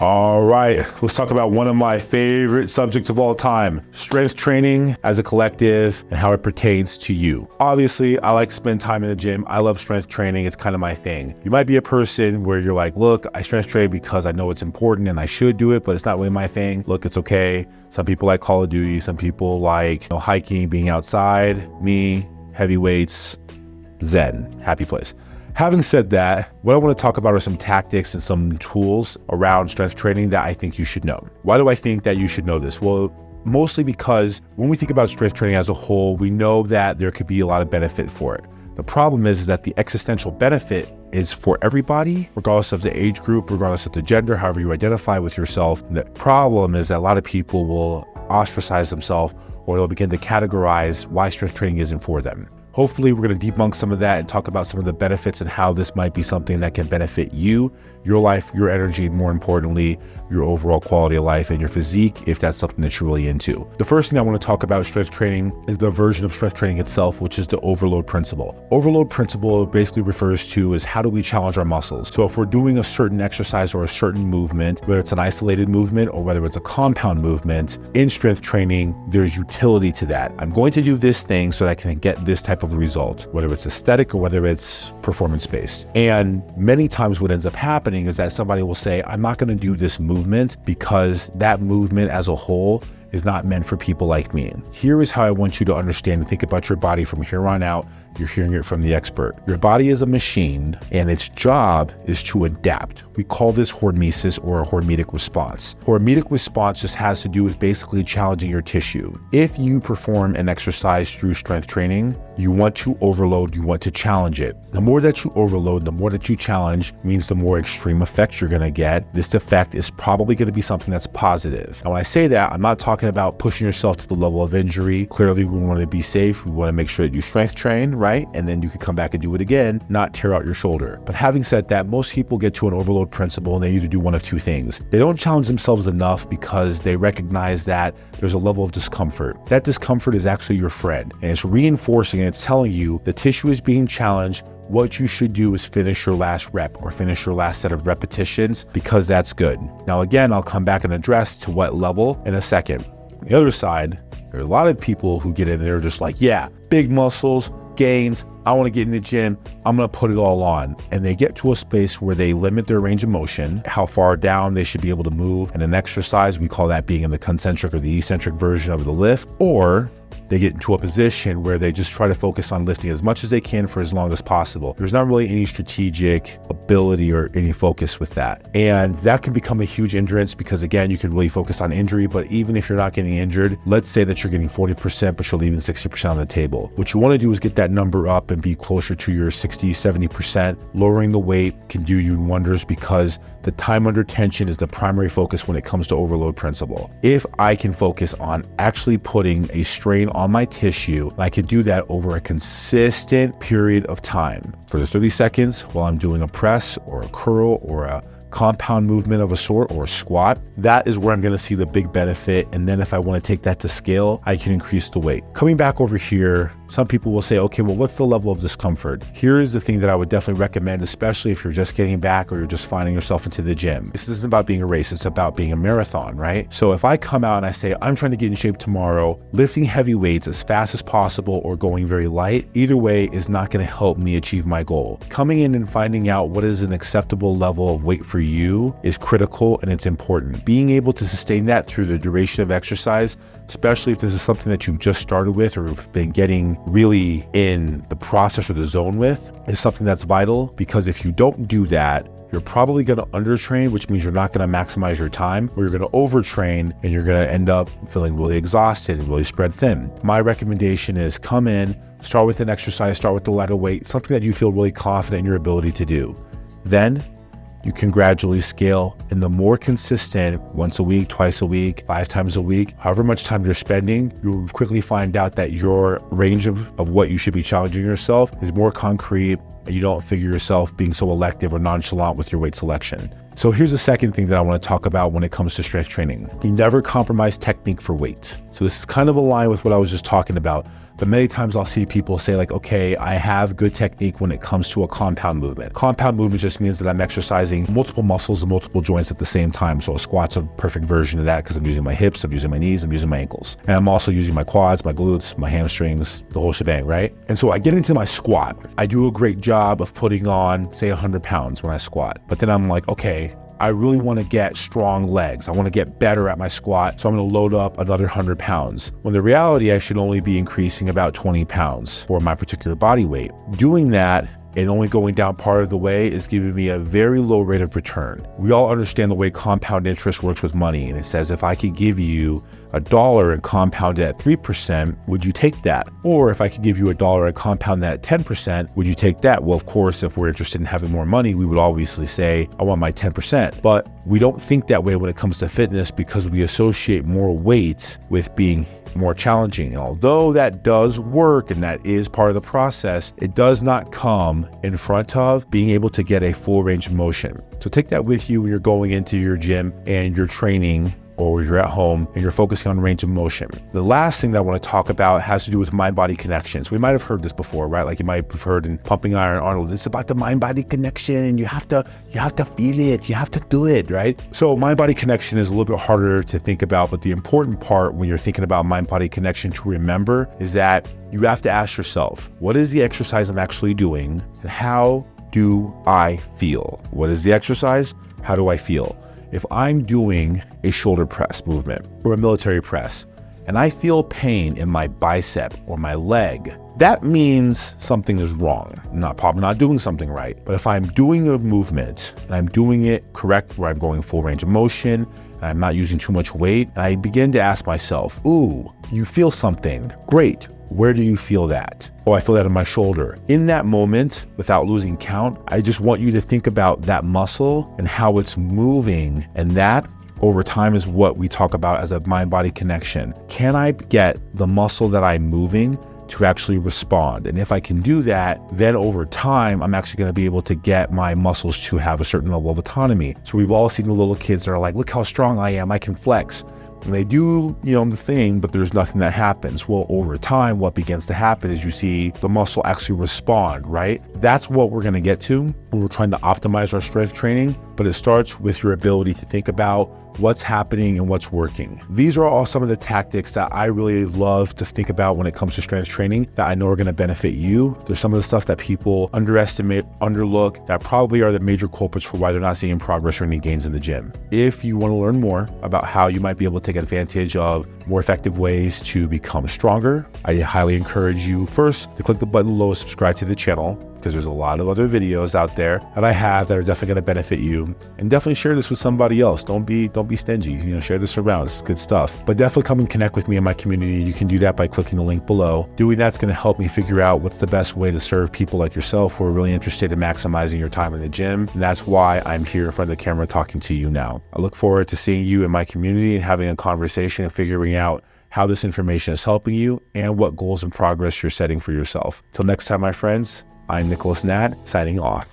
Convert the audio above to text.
All right, let's talk about one of my favorite subjects of all time, strength training as a collective and how it pertains to you. Obviously, I like to spend time in the gym. I love strength training. It's kind of my thing. You might be a person where you're like, look, I strength train because I know it's important and I should do it, but it's not really my thing. Look, it's okay. Some people like Call of Duty. Some people like hiking, being outside. Me, heavy weights, zen, happy place. Having said that, what I want to talk about are some tactics and some tools around strength training that I think you should know. Why do I think that you should know this? Well, mostly because when we think about strength training as a whole, we know that there could be a lot of benefit for it. The problem is that the existential benefit is for everybody, regardless of the age group, regardless of the gender, however you identify with yourself. The problem is that a lot of people will ostracize themselves, or they'll begin to categorize why strength training isn't for them. Hopefully, we're going to debunk some of that and talk about some of the benefits and how this might be something that can benefit you, your life, your energy, and more importantly, your overall quality of life and your physique, if that's something that you're really into. The first thing I want to talk about strength training is the version of strength training itself, which is the overload principle. Overload principle basically refers to is how do we challenge our muscles? So if we're doing a certain exercise or a certain movement, whether it's an isolated movement or whether it's a compound movement, in strength training, there's utility to that. I'm going to do this thing so that I can get this type of result, whether it's aesthetic or whether it's performance-based. And many times what ends up happening is that somebody will say, I'm not going to do this movement because that movement as a whole is not meant for people like me. Here is how I want you to understand and think about your body from here on out. You're hearing it from the expert. Your body is a machine and its job is to adapt. We call this hormesis or a hormetic response. Hormetic response just has to do with basically challenging your tissue. If you perform an exercise through strength training, you want to overload, you want to challenge it. The more that you overload, the more that you challenge means the more extreme effects you're gonna get. This effect is probably gonna be something that's positive. Now, when I say that, I'm not talking about pushing yourself to the level of injury. Clearly, we wanna be safe. We wanna make sure that you strength train, right? And then you can come back and do it again, not tear out your shoulder. But having said that, most people get to an overload principle and they either do one of two things. They don't challenge themselves enough because they recognize that there's a level of discomfort. That discomfort is actually your friend, and it's reinforcing and it's telling you the tissue is being challenged. What you should do is finish your last rep or finish your last set of repetitions because that's good. Now, again, I'll come back and address to what level in a second. On the other side, there are a lot of people who get in there just like, yeah, big muscles, gains, I want to get in the gym, I'm going to put it all on. And they get to a space where they limit their range of motion, how far down they should be able to move. And an exercise, we call that being in the concentric or the eccentric version of the lift, or they get into a position where they just try to focus on lifting as much as they can for as long as possible. There's not really any strategic ability or any focus with that. And that can become a huge hindrance because again, you can really focus on injury, but even if you're not getting injured, let's say that you're getting 40%, but you're leaving 60% on the table. What you want to do is get that number up and be closer to your 60, 70%. Lowering the weight can do you wonders because the time under tension is the primary focus when it comes to overload principle. If I can focus on actually putting a strain on my tissue, I can do that over a consistent period of time. For the 30 seconds while I'm doing a press or a curl or a compound movement of a sort or a squat, that is where I'm going to see the big benefit. And then if I want to take that to scale, I can increase the weight. Coming back over here, some people will say, okay, well, what's the level of discomfort? Here is the thing that I would definitely recommend, especially if you're just getting back or you're just finding yourself into the gym. This isn't about being a race, it's about being a marathon, right? So if I come out and I say, I'm trying to get in shape tomorrow, lifting heavy weights as fast as possible or going very light, either way is not going to help me achieve my goal. Coming in and finding out what is an acceptable level of weight for you is critical and it's important. Being able to sustain that through the duration of exercise, especially if this is something that you've just started with or been getting really in the process or the zone with, is something that's vital, because if you don't do that, you're probably going to undertrain, which means you're not going to maximize your time, or you're going to overtrain and you're going to end up feeling really exhausted and really spread thin. My recommendation is come in, start with an exercise, start with the lighter weight, something that you feel really confident in your ability to do. Then you can gradually scale, and the more consistent, once a week, twice a week, 5 times a week, however much time you're spending, you'll quickly find out that your range of what you should be challenging yourself is more concrete, and you don't figure yourself being so elective or nonchalant with your weight selection. So here's the second thing that I want to talk about when it comes to strength training. You never compromise technique for weight. So this is kind of aligned with what I was just talking about. But many times I'll see people say like, okay, I have good technique when it comes to a compound movement. Compound movement just means that I'm exercising multiple muscles and multiple joints at the same time. So a squat's a perfect version of that because I'm using my hips, I'm using my knees, I'm using my ankles. And I'm also using my quads, my glutes, my hamstrings, the whole shebang, right? And so I get into my squat. I do a great job of putting on, say, 100 pounds when I squat. But then I'm like, okay, I really want to get strong legs. I want to get better at my squat. So I'm going to load up another 100 pounds. When the reality, I should only be increasing about 20 pounds for my particular body weight. Doing that and only going down part of the way is giving me a very low rate of return. We all understand the way compound interest works with money. And it says, if I could give you $1 and compound it at 3%, would you take that? Or if I could give you $1 and compound that at 10%, would you take that? Well, of course, if we're interested in having more money, we would obviously say, I want my 10%. But we don't think that way when it comes to fitness because we associate more weight with being more challenging. And although that does work and that is part of the process, it does not come in front of being able to get a full range of motion. So take that with you when you're going into your gym and you're training, or you're at home and you're focusing on range of motion. The last thing that I want to talk about has to do with mind-body connections. We might have heard this before, right? Like you might have heard in Pumping Iron Arnold, it's about the mind-body connection and you have to feel it, you have to do it, right? So mind-body connection is a little bit harder to think about, but the important part when you're thinking about mind-body connection to remember is that you have to ask yourself, what is the exercise I'm actually doing and how do I feel? What is the exercise? How do I feel? If I'm doing a shoulder press movement or a military press and I feel pain in my bicep or my leg, that means something is wrong. Probably not doing something right. But if I'm doing a movement and I'm doing it correct, where I'm going full range of motion and I'm not using too much weight, and I begin to ask myself, ooh, you feel something, great. Where do you feel that? Oh, I feel that in my shoulder. In that moment, without losing count, I just want you to think about that muscle and how it's moving. And that over time is what we talk about as a mind-body connection. Can I get the muscle that I'm moving to actually respond? And if I can do that, then over time, I'm actually going to be able to get my muscles to have a certain level of autonomy. So we've all seen the little kids that are like, look how strong I am, I can flex. And they do, the thing, but there's nothing that happens. Well, over time, what begins to happen is you see the muscle actually respond, right? That's what we're going to get to when we're trying to optimize our strength training, but it starts with your ability to think about what's happening and what's working. These are all some of the tactics that I really love to think about when it comes to strength training that I know are going to benefit you. There's some of the stuff that people underestimate, underlook, that probably are the major culprits for why they're not seeing progress or any gains in the gym. If you want to learn more about how you might be able to take advantage of more effective ways to become stronger, I highly encourage you first to click the button below, subscribe to the channel, because there's a lot of other videos out there that I have that are definitely going to benefit you. And definitely share this with somebody else. Don't be stingy. Share this around. It's good stuff. But definitely come and connect with me in my community. You can do that by clicking the link below. Doing that's going to help me figure out what's the best way to serve people like yourself who are really interested in maximizing your time in the gym. And that's why I'm here in front of the camera talking to you now. I look forward to seeing you in my community and having a conversation and figuring out how this information is helping you and what goals and progress you're setting for yourself. Till next time, my friends, I'm Natt, signing off.